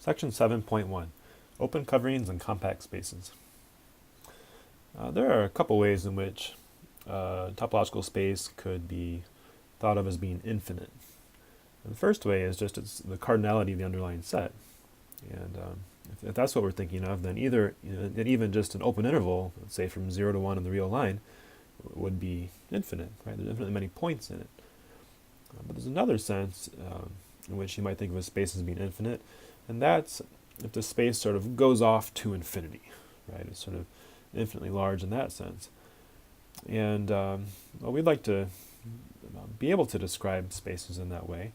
Section 7.1, Open Coverings and Compact Spaces. There are a couple ways in which topological space could be thought of as being infinite. And the first way is just it's the cardinality of the underlying set. And if that's what we're thinking of, then even just an open interval, let's say from 0 to 1 on the real line, would be infinite, right? There's infinitely many points in it. But there's another sense in which you might think of a space as being infinite, and that's if the space sort of goes off to infinity, right? It's sort of infinitely large in that sense. And we'd like to be able to describe spaces in that way.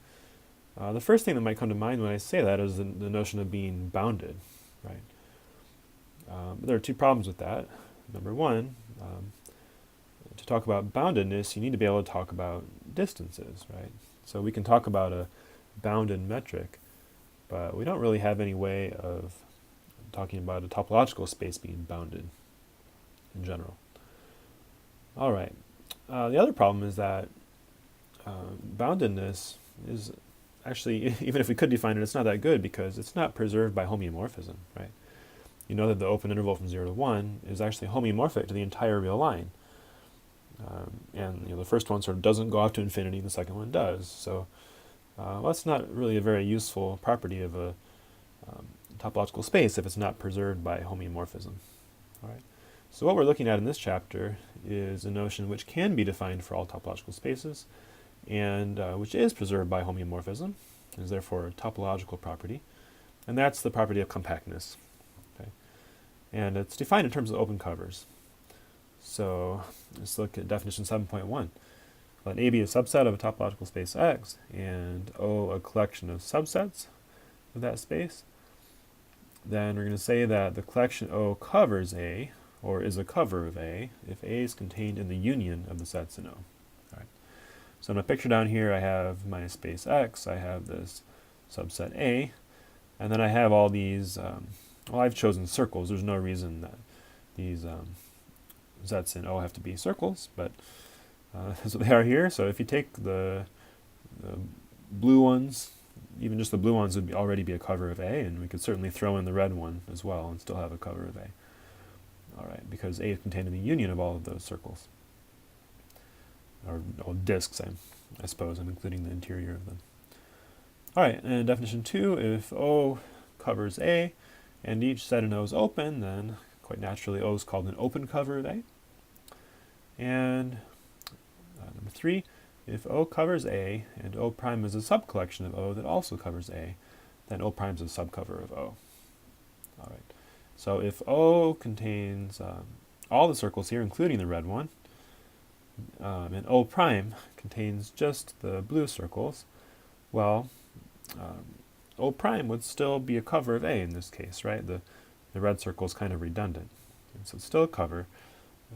The first thing that might come to mind when I say that is the notion of being bounded, right? There are two problems with that. Number one, to talk about boundedness, you need to be able to talk about distances, right? So we can talk about a bounded metric, but we don't really have any way of talking about a topological space being bounded in general. All right. The other problem is that boundedness is actually, even if we could define it, it's not that good because it's not preserved by homeomorphism, right? You know that the open interval from 0 to 1 is actually homeomorphic to the entire real line. And the first one sort of doesn't go off to infinity, the second one does. So that's not really a very useful property of a topological space if it's not preserved by homeomorphism. All right. So what we're looking at in this chapter is a notion which can be defined for all topological spaces, and which is preserved by homeomorphism, is therefore a topological property, and that's the property of compactness. Okay. And it's defined in terms of open covers. So let's look at definition 7.1. Let A be a subset of a topological space X, and O a collection of subsets of that space. Then we're going to say that the collection O covers A, or is a cover of A, if A is contained in the union of the sets in O. All right. So in my picture down here, I have my space X, I have this subset A, and then I have all these, well, I've chosen circles. There's no reason that these sets in O have to be circles, but that's what they are here. So if you take the blue ones, even just the blue ones would already be a cover of A, and we could certainly throw in the red one as well and still have a cover of A. All right, because A is contained in the union of all of those circles. Or disks, I suppose. I'm including the interior of them. All right, and definition 2, if O covers A, and each set in O is open, then quite naturally O is called an open cover of A. And number 3, if O covers A, and O prime is a subcollection of O that also covers A, then O prime is a subcover of O. All right. So if O contains all the circles here, including the red one, and O prime contains just the blue circles, well, O prime would still be a cover of A in this case, right? The red circle is kind of redundant. And so it's still a cover,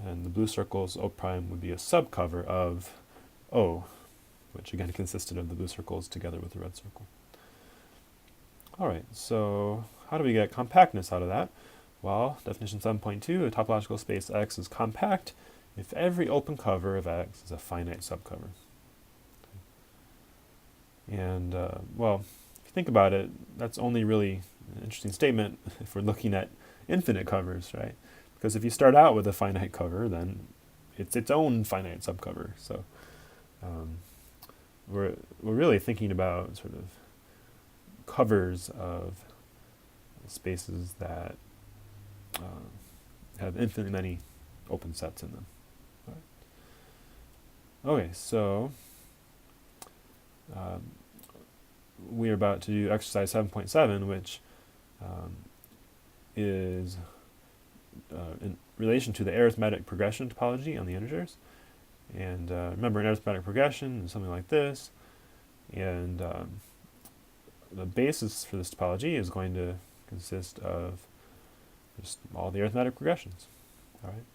and the blue circles, O prime, would be a subcover of O, which again consisted of the blue circles together with the red circle. All right, so how do we get compactness out of that? Well, definition 7.2, a topological space X is compact if every open cover of X is a finite subcover. Okay. And, well, if you think about it, that's only really an interesting statement if we're looking at infinite covers, right? Because if you start out with a finite cover, then it's its own finite subcover. So we're really thinking about sort of covers of spaces that have infinitely many open sets in them. All right. Okay, so we are about to do exercise 7.7, which is in relation to the arithmetic progression topology on the integers. And remember, an arithmetic progression is something like this, and the basis for this topology is going to consist of just all the arithmetic progressions. All right.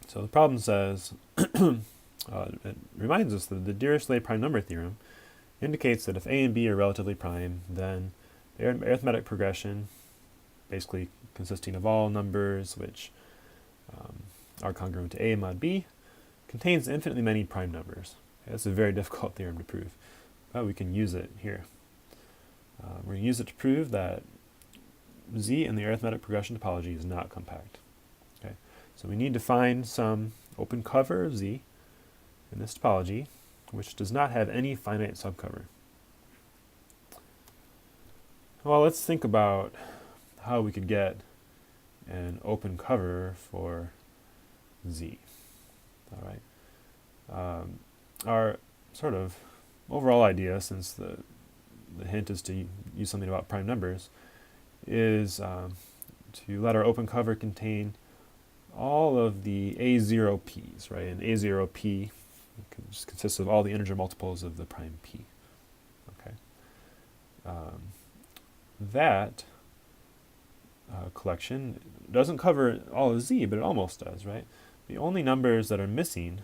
So the problem says, it reminds us that the Dirichlet prime number theorem indicates that if A and B are relatively prime, then the arithmetic progression, basically consisting of all numbers which are congruent to A mod B, contains infinitely many prime numbers. Okay, that's a very difficult theorem to prove, but we can use it here. We're going to use it to prove that Z in the arithmetic progression topology is not compact. Okay, so we need to find some open cover of Z in this topology which does not have any finite subcover. Well, let's think about how we could get an open cover for Z. All right. Our sort of overall idea, since the hint is to use something about prime numbers, is to let our open cover contain all of the A0Ps, right? And A0P just consists of all the integer multiples of the prime P. Okay. That collection doesn't cover all of Z, but it almost does, right? The only numbers that are missing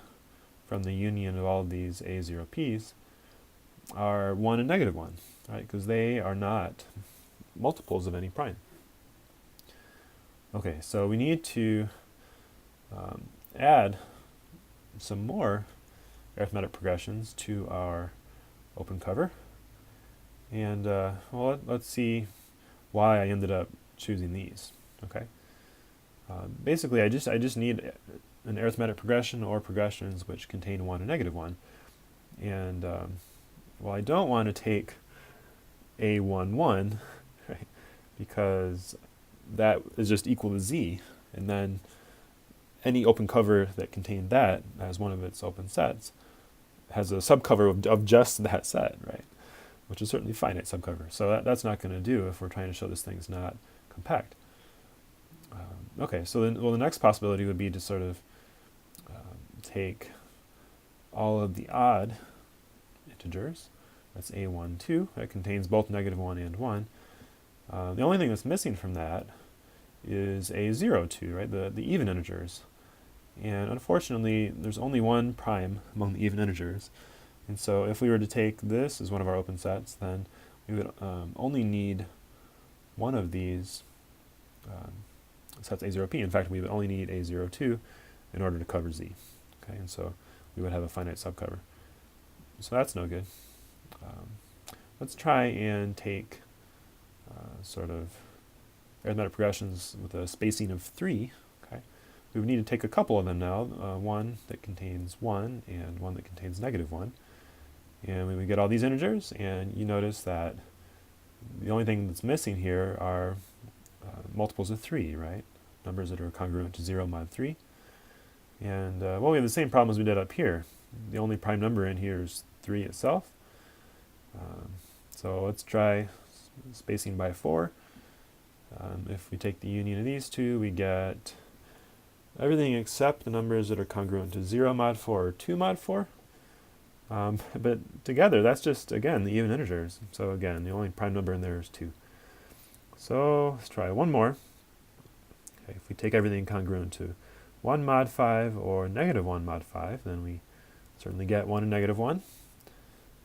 from the union of all of these A0Ps are 1 and -1, right? Because they are not multiples of any prime. Okay, so we need to add some more arithmetic progressions to our open cover. And well, let's see why I ended up choosing these. Okay. Basically, I just need an arithmetic progression or progressions which contain 1 and -1. And well, I don't want to take A11, right? Because that is just equal to Z, and then any open cover that contained that as one of its open sets has a subcover of just that set, right? Which is certainly finite subcover. So that's not going to do if we're trying to show this thing's not compact. Okay, so then, well, the next possibility would be to sort of take all of the odd integers. That's A1, 2. That contains both -1 and 1. The only thing that's missing from that is A0, 2, right? The even integers. And unfortunately, there's only one prime among the even integers. And so if we were to take this as one of our open sets, then we would only need one of these sets A0P. In fact, we would only need A02 in order to cover Z. Okay, and so we would have a finite subcover. So that's no good. Let's try and take sort of arithmetic progressions with a spacing of 3. Okay, we would need to take a couple of them now, one that contains 1 and one that contains -1. And we would get all these integers, and you notice that the only thing that's missing here are multiples of 3, right? Numbers that are congruent to 0 mod 3. And well, we have the same problem as we did up here. The only prime number in here is 3 itself. So let's try spacing by 4. If we take the union of these two, we get everything except the numbers that are congruent to 0 mod 4 or 2 mod 4. But together, that's just, again, the even integers. So again, the only prime number in there is 2. So let's try one more. Okay, if we take everything congruent to 1 mod 5 or -1 mod 5, then we certainly get 1 and -1.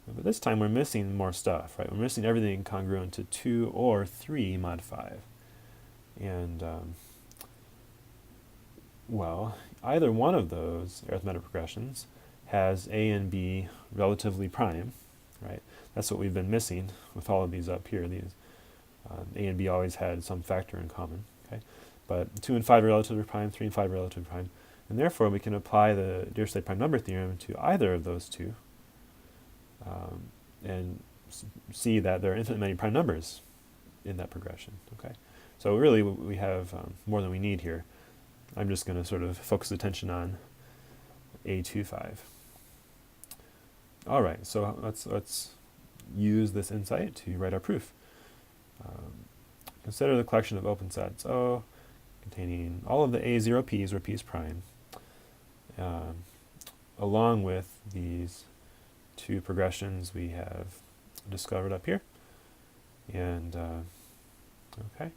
But this time we're missing more stuff, right? We're missing everything congruent to 2 or 3 mod 5. And, well, either one of those arithmetic progressions has A and B relatively prime, right? That's what we've been missing with all of these up here. These A and B always had some factor in common, okay? But 2 and 5 are relatively prime, 3 and 5 are relatively prime, and therefore we can apply the Dirichlet prime number theorem to either of those two, and see that there are infinite many prime numbers in that progression, okay? So really we have more than we need here. I'm just going to sort of focus attention on A25. All right, so let's use this insight to write our proof. Consider the collection of open sets O containing all of the A0Ps or Ps prime, along with these two progressions we have discovered up here. And okay,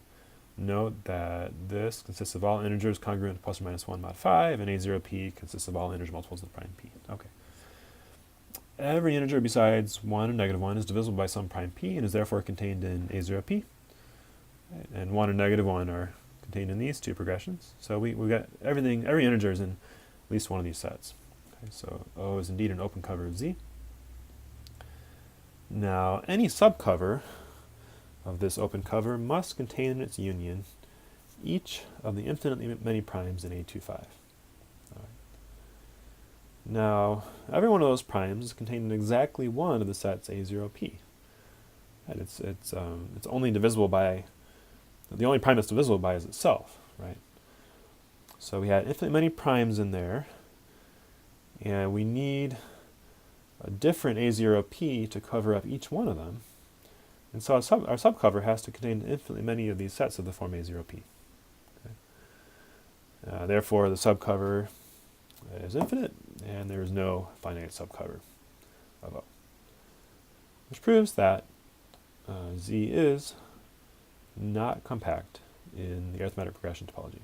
note that this consists of all integers congruent to ±1 mod 5, and A0P consists of all integer multiples of prime P. Okay. Every integer besides 1 and -1 is divisible by some prime P and is therefore contained in A0P. And 1 and -1 are contained in these two progressions. So we got everything, every integer is in at least one of these sets. Okay, so O is indeed an open cover of Z. Now, any subcover of this open cover must contain in its union each of the infinitely many primes in A25. All right. Now, every one of those primes is contained in exactly one of the sets A0P. And it's only divisible by, the only prime that's divisible by is itself, right? So we had infinitely many primes in there, and we need a different A0P to cover up each one of them. And so our subcover has to contain infinitely many of these sets of the form A0P. Okay? Therefore, the subcover is infinite, and there is no finite subcover of O. Which proves that Z is not compact in the arithmetic progression topology.